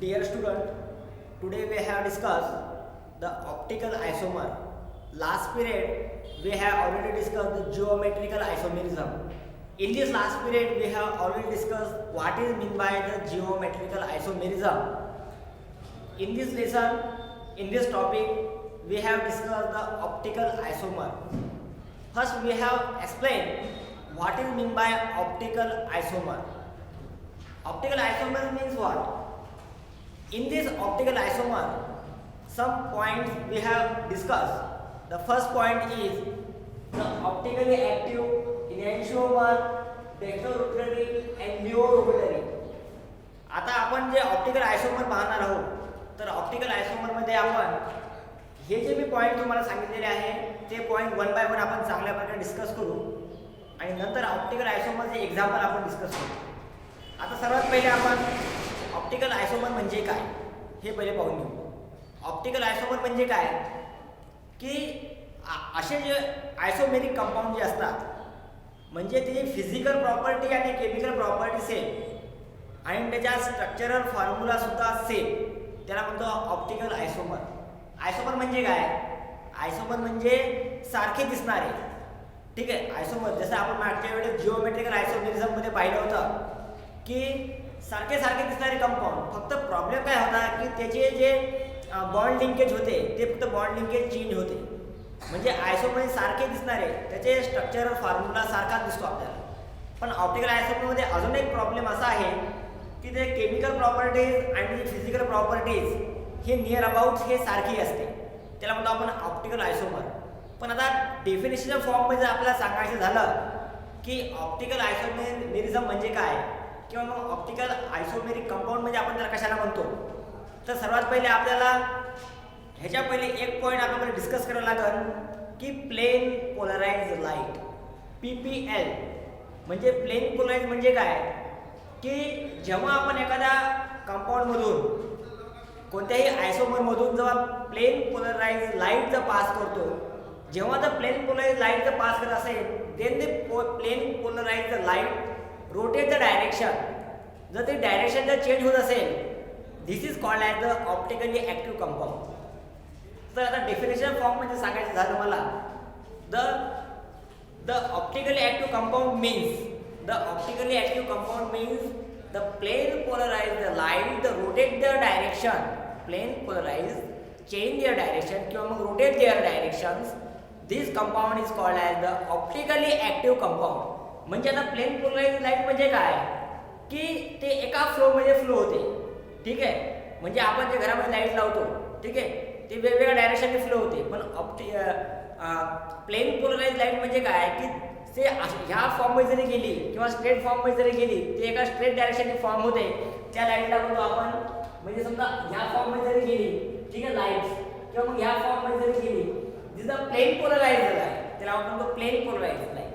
Dear student, today we have discussed the optical isomer. Last period we have already discussed the geometrical isomerism. In this last period we have already discussed what is meant by the geometrical isomerism. In this lesson, in this topic, we have discussed the optical isomer. First we have explained what is meant by optical isomer. Optical isomer means what? In this optical isomer, some points we have discussed. The first point is the optically active enantiomer, dextrorotatory and neorotatory. आता आपण जे optical आयसोमर पाहणार आहोत तर optical आयसोमर मध्ये आपण हे जे मी पॉईंट तुम्हाला सांगितलेले आहे ते पॉईंट वन बाय वन आपण चांगल्या प्रकारे डिस्कस करू आणि नंतर ऑप्टिकल आयसोमरचे एक्झाम्पल आपण डिस्कस करू. आता सर्वात पहिले आपण ऑप्टिकल आयसोमर म्हणजे काय हे पहिले पाहून घेऊ. ऑप्टिकल आयसोमर म्हणजे काय की असे जे आयसोमेरिक कंपाऊंड जे असतात म्हणजे त्याची फिजिकल प्रॉपर्टी आणि केमिकल प्रॉपर्टी सेम आणि त्याच्या स्ट्रक्चरल फॉर्म्युला सुद्धा सेम, त्याला म्हणतो ऑप्टिकल आयसोमर. आयसोमर म्हणजे काय? आयसोमर म्हणजे सारखे दिसणारे. ठीक आहे, आयसोमर जसं आपण मागच्या वेळेस जिओमेट्रिकल आयसोमेरिझम मध्ये पाहिलं होतं की सारखे सारखे दिसणारे कंपाऊंड. फक्त प्रॉब्लेम काय होता की त्याचे जे बॉन्ड लिंकेज होते ते फक्त बॉन्ड लिंकेज चेंज होते. म्हणजे आयसोमर सारखे दिसणारे त्याचे स्ट्रक्चरल फॉर्म्युला सारखाच दिसतो आपल्याला. पण ऑप्टिकल आयसोमरमध्ये अजून एक प्रॉब्लेम असा आहे की ते केमिकल प्रॉपर्टीज आणि फिजिकल प्रॉपर्टीज हे नियर अबाउट हे सारखी असते, त्याला म्हणतो आपण ऑप्टिकल आयसोमर. पण आता डेफिनेशनल फॉर्ममध्ये आपल्याला सांगायचं झालं की ऑप्टिकल आयसोमेरिझम म्हणजे काय किंवा मग ऑप्टिकल आयसोमेरिक कंपाऊंड म्हणजे आपण त्याला कशाला म्हणतो, तर सर्वात पहिले आपल्याला ह्याच्या पहिले एक पॉईंट आपल्याला डिस्कस करावं लागेल की प्लेन पोलराइज्ड लाईट, PPL. म्हणजे प्लेन पोलराइज म्हणजे काय की जेव्हा आपण एखाद्या कंपाऊंडमधून कोणत्याही आयसोमरमधून जेव्हा प्लेन पोलराइज लाईट जर पास करतो, जेव्हा जर प्लेन पोलराइज लाईट जर पास करत असेल then the plane polarize light rotate the direction. जर ते डायरेक्शन जर चेंज होत असेल this is called as the optically active compound. तर आता डेफिनेशन फॉर्ममध्ये सांगायचं झालं मला the optically active compound means the plane polarized the light, the rotate their direction, plane polarized change their direction किंवा मग rotate their directions. This compound is called as the optically active compound. म्हणजे आता plain polarized light म्हणजे काय की ते एका flow मध्ये फ्लो होते. ठीक आहे, म्हणजे आपण जे घरामध्ये लाईट लावतो ठीक आहे ते वेगवेगळ्या डायरेक्शनने फ्लो होते. पण प्लेन पोलराइज्ड लाईट म्हणजे काय की ते ह्या फॉर्ममध्ये जरी गेली किंवा स्ट्रेट फॉर्ममध्ये जरी गेली ते एका स्ट्रेट डायरेक्शनने फॉर्म होते. त्या लाईटला म्हणतो आपण, म्हणजे समजा ह्या फॉर्ममध्ये जरी गेली ठीक आहे लाईट्स किंवा मग ह्या फॉर्ममध्ये जरी गेली this the plane polarized light, त्याला आपण म्हणतो plane polarized light.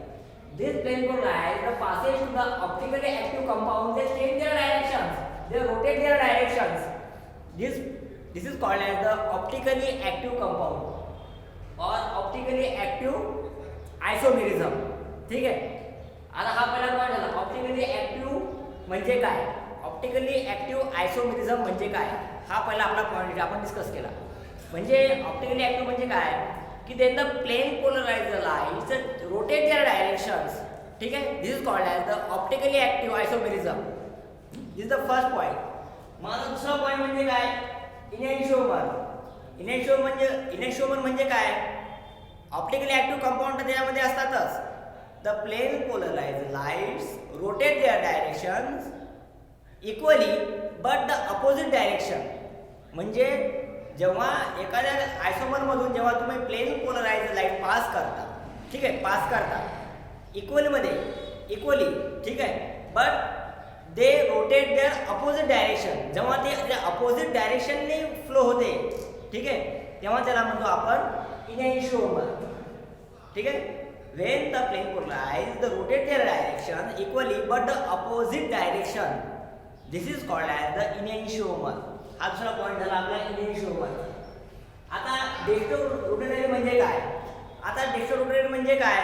This plane polarized the passage to the optically active compound, they change their directions, they rotate their directions. This is called as the optically active compound or optically active isomerism. ठीक आहे, आता हा पहिला point झाला. Optically active म्हणजे काय, optically active isomerism म्हणजे काय, हा पहिला आपला पॉईंट आपण डिस्कस केला. म्हणजे ऑप्टिकली ॲक्टिव्ह म्हणजे काय की then the plane polarized lights rotate their directions. ठीक आहे, this is called as the optically active isomerism. This is the first point. माझा दुसरा पॉईंट म्हणजे काय, इनॅन्शिओमर. इनॅन्शिओमर म्हणजे काय, ऑप्टिकली ॲक्टिव्ह कंपाऊंड त्यामध्ये असतातच. The plane polarized lights rotate their directions equally but the opposite direction. म्हणजे जेव्हा एखाद्या आयसोमरमधून जेव्हा तुम्ही प्लेन पोलराइज्ड लाईट पास करता ठीक आहे पास करता इक्वली ठीक आहे, but they rotate their opposite direction. जेव्हा ते अपोजिट डायरेक्शनने फ्लो होते ठीक आहे तेव्हा त्याला म्हणतो आपण इनॅन्शिओमर. ठीक आहे, when the plane polarized the rotate their direction equally but the opposite direction, this is called as the enantiomer. हा दुसरा पॉईंट झाला आपला इनॅन्शिओमर. आता डेक्स्ट्रोरोटेटरी म्हणजे काय, आता डेक्स्ट्रोरोटेटरी म्हणजे काय,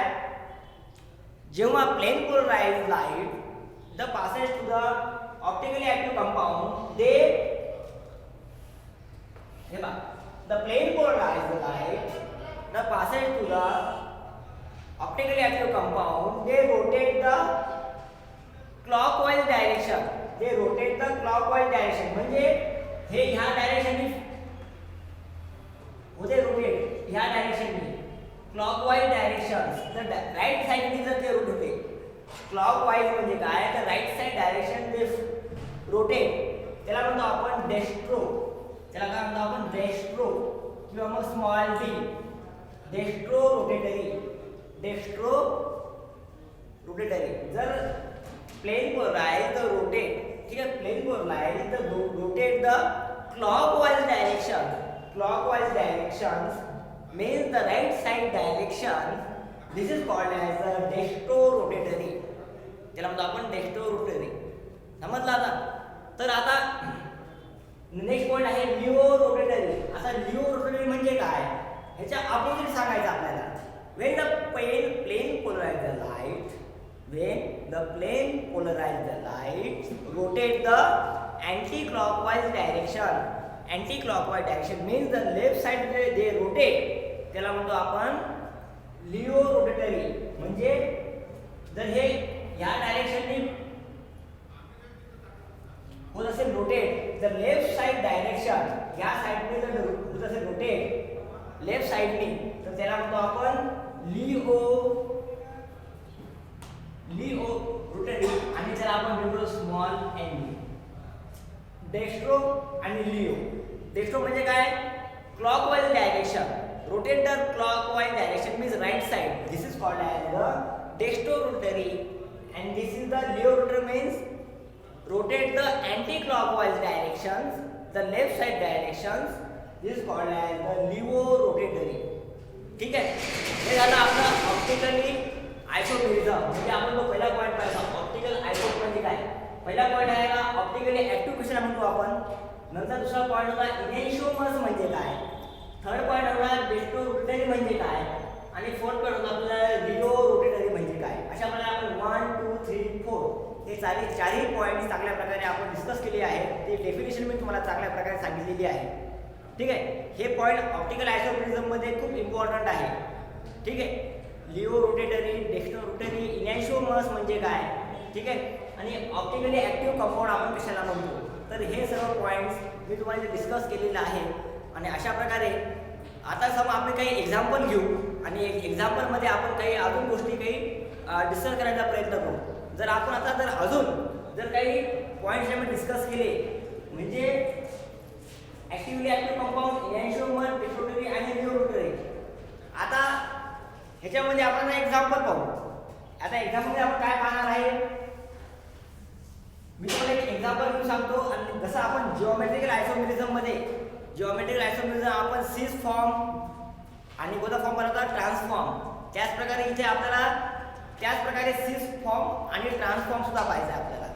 जेव्हा plane polarized light the passes to the optically active compound, they हे बघा, the plane polarized light, the passage to the optically active compound, they rotate the clockwise direction. They rotate the clockwise direction. म्हणजे हे ह्या डायरेक्शननी होते rotate, ह्या डायरेक्शननी clockwise direction. तर right साइडनी जर ते रोटेट होते, क्लॉकवाईज म्हणजे काय, तर राईट साइड डायरेक्शन ते रोटेट, त्याला म्हणतो आपण डेस्ट्रो. त्याला काय म्हणतो आपण, डेस्ट्रो किंवा मग small d, dextro rotatory. Dextro rotatory. जर प्लेन पोलराइज द रोटेट, ठीक आहे, plane polarize the rotate the clockwise direction. Clockwise direction means the right side direction. This is called as the dextro rotatory. त्याला म्हणतो आपण dextro rotatory. समजलं आता. तर आता नेक्स्ट पॉइंट आहे लिओ रोटेटरी. आता लिओ रोटेटरी म्हणजे काय, ह्याच्या अपोजिट सांगायचं आपल्याला. when the plane polarize the light, when the plane polarize the light rotate the anti-clockwise direction. anti-clockwise direction means the left side they rotate, त्याला म्हणतो आपण लिओ रोटेटरी. म्हणजे जर हे ह्या डायरेक्शननी होत असेल रोटेट, जर लेफ्ट साइड डायरेक्शन ह्या साइडने जर होत असेल रोटेट लेफ्ट साइडनी, तर त्याला म्हणतो आपण लिओ रोटेटरी. आणि त्याला आपण लिहितो स्मॉल एन. डेस्ट्रो आणि लिओ. डेस्ट्रो म्हणजे काय, clockwise direction, rotate the clockwise direction means right side. This is called as the dextro rotary, and this is the leo rotary means rotate the anti-clockwise directions, the left side directions. This is called as the leo rotatory. ठीक आहे. हे झालं आपलं optically isomerism. म्हणजे आपण तो पहिला point पाहिला, ऑप्टिकल आयसोमेरिझम म्हणजे काय. पहिला पॉइंट आहे का ऑप्टिकली ऍक्टिव्ह कशाला म्हणतो आपण. नंतर दुसरा पॉइंट होता इनेन्शिओमर्स म्हणजे काय. थर्ड पॉइंट होता डेस्ट्रो रोटेटरी म्हणजे काय. आणि फोर्थ पॉइंट होता आपल्याला लिओ रोटेटरी म्हणजे काय. अशा प्रकारे आपण 1 2 3 4 हे चारही पॉइंट्स चांगल्या प्रकारे आपण डिस्कस केले आहेत. ते डेफिनेशन मी तुम्हाला चांगल्या प्रकारे सांगितलेली आहे. ठीक आहे. हे पॉइंट ऑप्टिकल आयसोमेरिझम मध्ये खूप इम्पॉर्टंट आहे. ठीक आहे. लिओ रोटेटरी, डेस्ट्रो रोटेटरी, इनेन्शिओमर्स म्हणजे काय, ठीक आहे, आणि ऑप्टिकली ऍक्टिव्ह कंपाऊंड आपण कशाला म्हणतो. तर हे सर्व पॉइंट्स मी तुम्हाला डिस्कस केलेले आहे. आणि अशा प्रकारे आता समजा आपण काही एक्झाम्पल घेऊ आणि एक्झाम्पलमध्ये आपण काही अजून गोष्टी काही डिस्कस करायचा प्रयत्न करू. जर आपण आता जर काही पॉईंट्स आम्ही डिस्कस केले म्हणजे actively active compound, enantiomer, dextro rotatory आणि लिओ रोटेटरी. आता ह्याच्यामध्ये आपण एक्झाम्पल पाहू. आता एक्झाम्पलमध्ये आपण काय पाहणार आहे, मी तुम्हाला एक एक्झाम्पल घेऊन सांगतो. आणि जसं आपण जिओमेट्रिकल आयसोमेरिझम आपण सिस फॉर्म आणि कोणता फॉर्म बनवता, ट्रान्सफॉर्म. त्याच प्रकारे इथे आपल्याला त्याच प्रकारे सिस फॉर्म आणि ट्रान्सफॉर्म सुद्धा पाहायचा आहे आपल्याला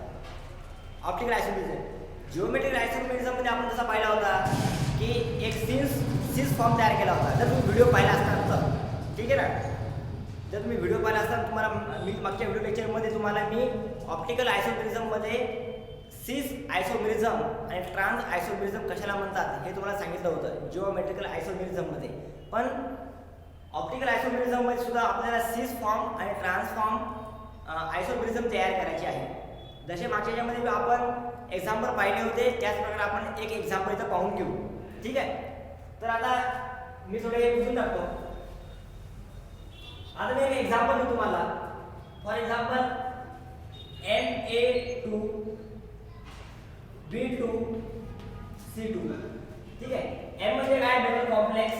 ऑप्टिकल आयसोमेरिझम. जिओमेट्रिकल आयसोमेरिझम मध्ये आपण जसा पाहिला होता की एक सिस फॉर्म तयार केला होता. जर तुम्ही व्हिडिओ पाहिला असता तर, ठीक आहे ना, जर तुम्ही व्हिडिओ पाहिला असता तुम्हाला मी मागच्या व्हिडिओ लेक्चरमध्ये तुम्हाला मी ऑप्टिकल आयसोमेरिझममध्ये सिस आयसोमेरिझम आणि ट्रान्स आयसोमेरिझम कशाला म्हणतात हे तुम्हाला सांगितलं होतं जिओमेट्रिकल आयसोमेरिझममध्ये. पण ऑप्टिकल आयसोमेरिझममध्ये सुद्धा आपल्याला सिस फॉर्म आणि ट्रान्सफॉर्म आयसोमेरिझम तयार करायचे आहे. जसे मागच्या याच्यामध्ये आपण एक्झाम्पल पाहिले होते त्याच प्रकारे आपण एक एक्झाम्पल इथं पाहून घेऊ. ठीक आहे. तर आता मी थोडे हे बुजून टाकतो. आता मी एक एक्झाम्पल देऊ तुम्हाला. For example Na2 B2 C2. ठीक आहे. M म्हणजे काय, मेटल कॉम्प्लेक्स.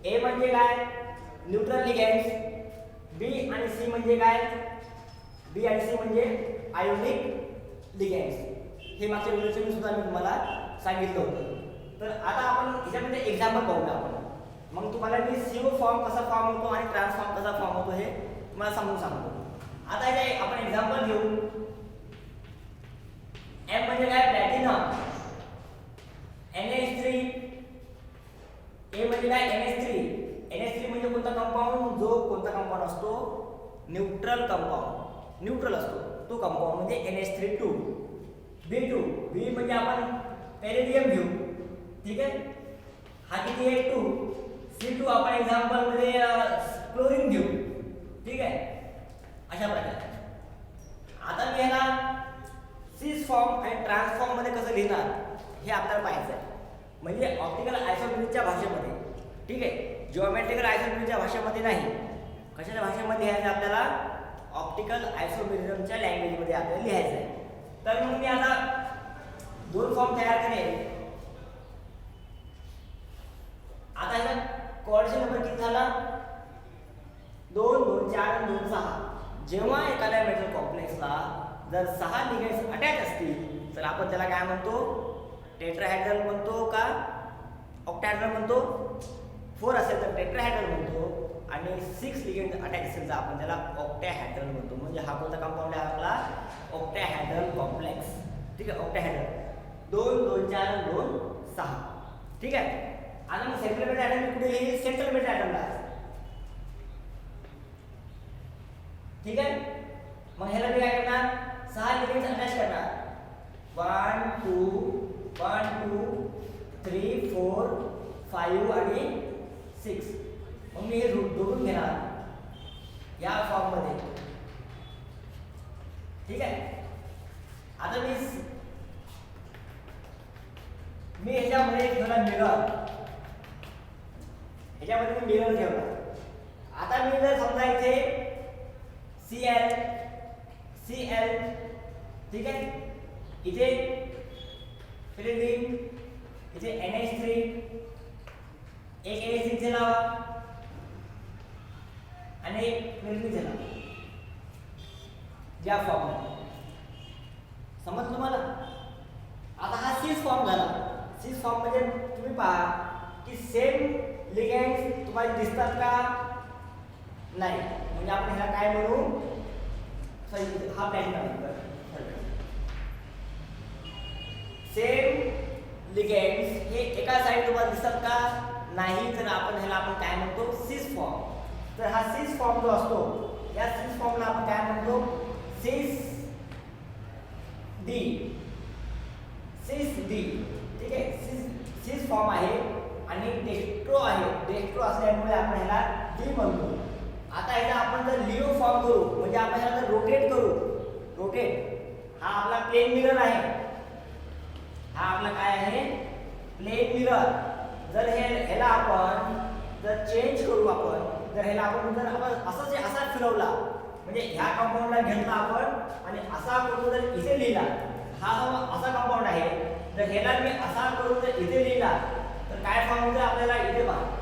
A म्हणजे काय, न्यूट्रल लिगेंड्स. B आणि C म्हणजे काय, B आणि C म्हणजे आयोनिक लिगेंड्स. हे मागच्या व्हिडिओमध्ये सुद्धा मी तुम्हाला सांगितलं होतं. तर आता आपण ह्याच्यामध्ये एक्झाम्पल पाहूया आपण. मग तुम्हाला मी CO फॉर्म कसा फॉर्म होतो आणि ट्रान्सफॉर्म कसा फॉर्म होतो हे तुम्हाला समजून सांगतो. आता इथे आपण एक्झाम्पल घेऊ. M म्हणजे काय, प्लॅटिनम. NH3. A म्हणजे काय, NH3. NH3 म्हणजे कोणता कंपाऊंड, जो कोणता कंपाऊंड असतो, न्यूट्रल कंपाऊंड, न्यूट्रल असतो तो कंपाऊंड म्हणजे NH3 2. B2. B म्हणजे आपण पेरिडियम घेऊ. ठीक आहे. हा किती आहे 2. C2 आपण एक्झाम्पल मध्ये क्लोरीन घेऊ. ठीक आहे, अशा प्रकारे. आता मी ह्याला सिस फॉर्म आणि ट्रान्सफॉर्म मध्ये कसं लिहिणार हे आपल्याला पाहायचं आहे. म्हणजे ऑप्टिकल आयसोमेरिझमच्या भाषेमध्ये. ठीक आहे, जिओमेट्रिकल आयसोमेरिझमच्या भाषेमध्ये नाही. कशाच्या भाषेमध्ये लिहायचं आपल्याला? ऑप्टिकल आयसोमेरिझमच्या लँग्वेजमध्ये आपल्याला लिहायचं आहे. तर मग मी आता 2 फॉर्म तयार करेन. आता ह्याचा कोऑर्डिनेशन नंबर किती झाला? 2 2 4 आणि 2 6. जेव्हा एखाद्या मेटल कॉम्प्लेक्सला जर 6 लिगेंड्स अटॅच असतील तर आपण त्याला काय म्हणतो? टेट्राहेड्रल म्हणतो का ऑक्टॅहेड्रल म्हणतो? 4 असेल तर टेट्राहेड्रल म्हणतो आणि 6 लिगेंड अटॅच असेल तर आपण त्याला ऑक्टॅहेड्रल म्हणतो. म्हणजे हा कोणता कंपाऊंड आहे आपला? ऑक्टॅहेड्रल कॉम्प्लेक्स. ठीक आहे, ऑक्टॅहेड्रल 2 2 4 2 6. ठीक आहे. आता मग सेंट्रल मेटल ॲटम कुठे येईल? सेंट्रल मेटल ॲटमला. ठीक आहे, मग ह्याला मी काय करणार? 6 लिगेंड्स अटॅच करणार. 1 2 1 2 3 4 5 आणि 6. मग मी हे जोडून घेणार या फॉर्म मध्ये. ठीक आहे. आता मी ह्याच्यामध्ये ठेवला मिरर. ह्याच्यामध्ये मी मिरर ठेवला. आता मी जर समजा इथे Cl Cl, ठीक आहे, इथे फ्लोरीन, इथे NH3, एक NH3 लावा आणि एक फ्लोरीन लावा या फॉर्म मध्ये. समजलं तुम्हाला? आता हा सिस फॉर्म झाला. सिस फॉर्म म्हणजे तुम्ही पहा की सेम लिगेंड्स तुम्हाला दिसतात का? नाही. म्हणजे आपण ह्याला काय म्हणू? हा प्लॅटिनम. सेम लिगेंड्स हे एका साइड तुम्हाला दिसतात का? नाही. तर आपण ह्याला आपण काय म्हणतो? Cis form. तर हा सिस फॉर्म जो असतो या सिस फॉर्मला आपण काय म्हणतो? सिस डी. सिस डी. ठीक आहे, सिस फॉर्म आहे आणि डेस्ट्रो आहे. डेस्ट्रो असल्यामुळे आपण ह्याला डी म्हणतो. आता ह्याला आपण जर लिओ फॉर्म करू म्हणजे आपण ह्याला जर रोटेट करू. रोटेट हा आपला प्लेन मिरर आहे. हा आपला काय आहे? Plane mirror. जर ह्याला आपण जर चेंज करू, आपण जर ह्याला आपण असं असा फिरवला म्हणजे ह्या कंपाऊंडला घेतला आपण आणि असा करून जर इथे लिहिला, हा असा कंपाऊंड आहे. जर ह्याला मी असा करून जर इथे लिहिला तर काय फॉर्म होईल आपल्याला? इथे पहा.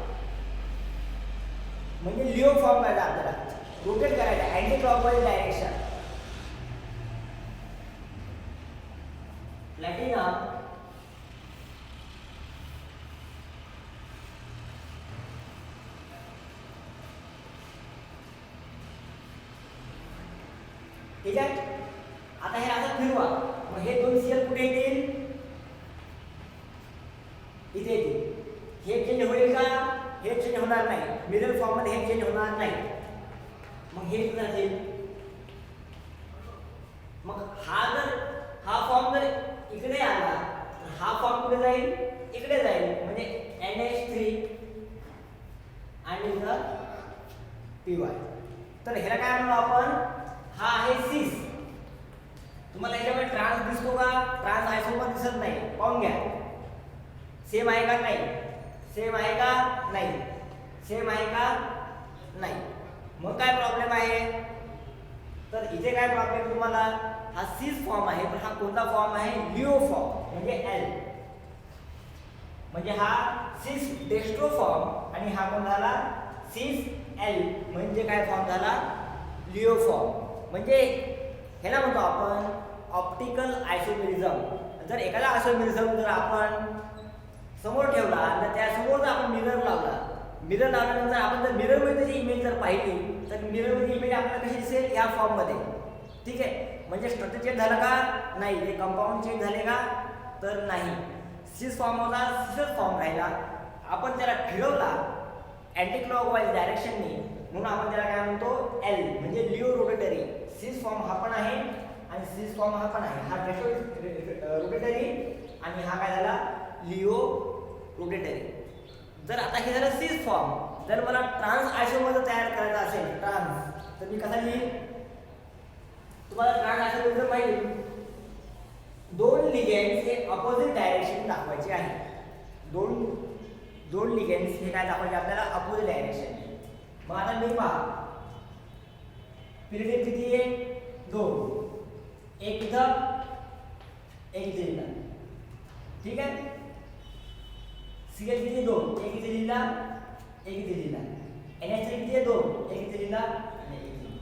म्हणजे लिओ फॉर्म करायचा आपल्याला. रोटेट करायचा अँटी क्लॉकवाईज डायरेक्शन. प्लॅटिनम ठीक आहे. आता हे असं फिरवा. मग हे 2 Cl कुठे येतील? इथे येतील. हे चेंज होईल का? हे चेंज होणार नाही. मिरर फॉर्म मध्ये हे चेंज होणार नाही. मग हे कुठे जातील? मग हा फॉर्म जर इकडे आला तर हा फॉर्म कुठे जाईल? इकडे जाईल. म्हणजे NH3 आणि इथं PY. तर ह्याला काय म्हणू आपण? हा आहे सिस. तुम्हाला याच्यामध्ये ट्रान्स दिसतो का? ट्रान्स आयसोमर दिसत नाही. पाहून घ्या. सेम आहे का? नाही. सेम आहे का? नाही. सेम आहे का? नाही. मग काय प्रॉब्लेम आहे? तर इथे काय प्रॉब्लेम तुम्हाला? हा सिस फॉर्म आहे तर हा कोणता फॉर्म आहे? लिओ फॉर्म म्हणजे L. म्हणजे हा सिस डेस्ट्रो फॉर्म आणि हा कोण झाला? सिस L. म्हणजे काय फॉर्म झाला? Leo form. म्हणजे ह्याला म्हणतो आपण ऑप्टिकल आयसोमेरिझम. जर एखादा आयसोमेरिझम जर आपण समोर ठेवला आणि त्या समोर जर आपण मिरर लावला, मिरर लावल्यानंतर आपण जर मिररमध्ये त्याची इमेज जर पाहिली तर मिररमध्ये इमेज आपल्याला कशी दिसेल? या फॉर्ममध्ये. ठीक आहे, म्हणजे स्ट्रक्चर चेंज झालं का? नाही. हे कंपाऊंड चेंज झाले का? तर नाही. सिस फॉर्म होता, सिसच फॉर्म राहिला. आपण त्याला फिरवला अँटी क्लॉकवाईज डायरेक्शननी म्हणून आपण त्याला काय म्हणतो? L म्हणजे लिओ रोटेटरी. सिस फॉर्म हा पण आहे आणि सिस फॉर्म हा पण आहे. हा रोटेटरी आणि हा काय झाला? Laevo rotatory. जर आता हे झालं सिस फॉर्म. जर मला ट्रान्स आयसोमर तयार करायचा असेल ट्रान्स, तर मी कसा लिहीन? तुम्हाला ट्रान्स आयसोमर माहिती, दोन लिगेंड्स हे अपोजिट डायरेक्शन दाखवायचे आहे. दोन लिगेंड्स हे काय दाखवायचे आपल्याला? Opposite direction. मग आता मी पहा, पिरियड किती आहे? 2. एक इथं, एक इथे लिहिला. ठीक आहे. सीएल किती? 2. एक इथे लिहिला, एक इथे लिहिला. NH3 किती आहे? 2. एक इथे लिहिला आणि एक इथे लिहिला.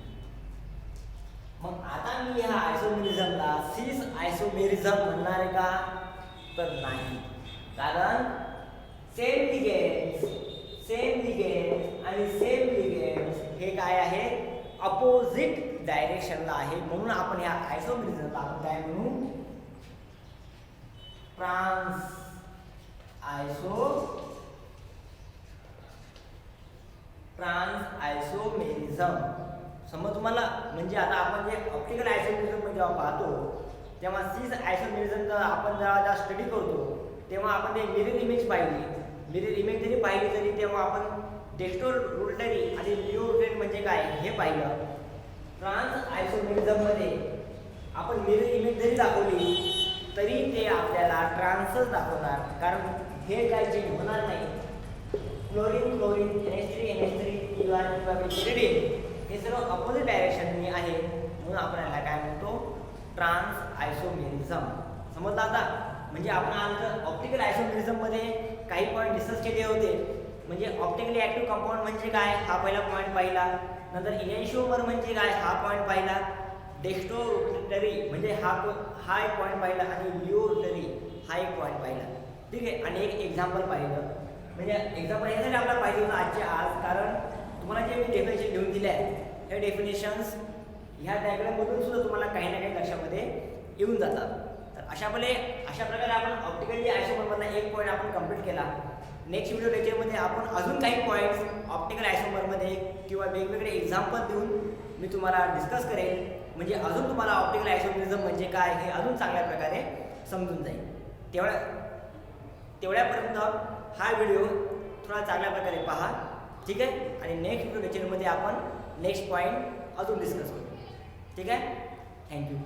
मग आता मी ह्या आयसोमेरिझमला सिस आयसोमेरिझम म्हणणार आहे का? तर नाही. कारण सेम लिगेंड्स आणि सेम लिगेंड्स हे काय आहे? अपोजिट डायरेक्शनला आहे. म्हणून आपण ह्या आयसोमेरिझमला आपण काय म्हणू? Trans isomerism. समज तुम्हाला, म्हणजे आता आपण जे ऑप्टिकल आयसोमेरिझम जेव्हा पाहतो तेव्हा सिस आयसोमेरिझमचा आपण जेव्हा स्टडी करतो तेव्हा आपण ते मिरर इमेज पाहिली. मिरर इमेज जरी पाहिली तरी तेव्हा आपण डेक्स्ट्रो रोटेटरी आणि लिओ रोटेटरी म्हणजे काय हे पाहिलं. ट्रान्स आयसोमेरिझममध्ये आपण मिरर इमेज जरी दाखवली तरी ते आपल्याला ट्रान्सच दाखवणार, कारण हे काय चेंज होणार नाही. क्लोरीन NH3 किंवा पिरिडीन हे सर्व अपोजिट डायरेक्शनने आहे. म्हणून आपण याला काय म्हणतो? Trans isomerism. समजलं आता? म्हणजे आपण आज ऑप्टिकल आयसोमेरिझममध्ये काही पॉईंट डिस्कस केले होते. म्हणजे ऑप्टिकली ॲक्टिव्ह कंपाऊंड म्हणजे काय हा पहिला पॉईंट पाहिला. नंतर इनॅन्शिओमर म्हणजे काय हा पॉईंट पाहिला. डेक्स्ट्रो रोटेटरी म्हणजे हा एक पॉईंट पाहिला आणि लिओ रोटेटरी हा एक पॉईंट पाहिला. ठीक आहे. आणि एक एक्झाम्पल पाहिलं. म्हणजे एक्झाम्पल यासाठी आपल्याला पाहिजे होतं आजच्या आज, कारण तुम्हाला जे मी डेफिनेशन घेऊन दिले आहे हे डेफिनेशन्स ह्या डायग्राममधून सुद्धा तुम्हाला काही ना काही लक्षामध्ये येऊन जातात. तर अशा प्रकारे आपण ऑप्टिकली आयसोमरमधला एक पॉईंट आपण कंप्लीट केला. नेक्स्ट व्हिडिओ लेक्चरमध्ये आपण अजून काही पॉईंट्स ऑप्टिकल आयसोमरमध्ये किंवा वेगवेगळे एक्झाम्पल देऊन मी तुम्हाला डिस्कस करेन. म्हणजे अजून तुम्हाला ऑप्टिकल आयसोमेरिझम म्हणजे काय हे अजून चांगल्या प्रकारे समजून जाईल. तेवढ्यापर्यंत हा व्हिडिओ थोडा चांगल्या प्रकारे पहा. ठीक आहे. आणि नेक्स्ट व्हिडिओ लेक्चरमध्ये आपण नेक्स्ट पॉईंट अजून डिस्कस करू. ठीक आहे. थँक्यू.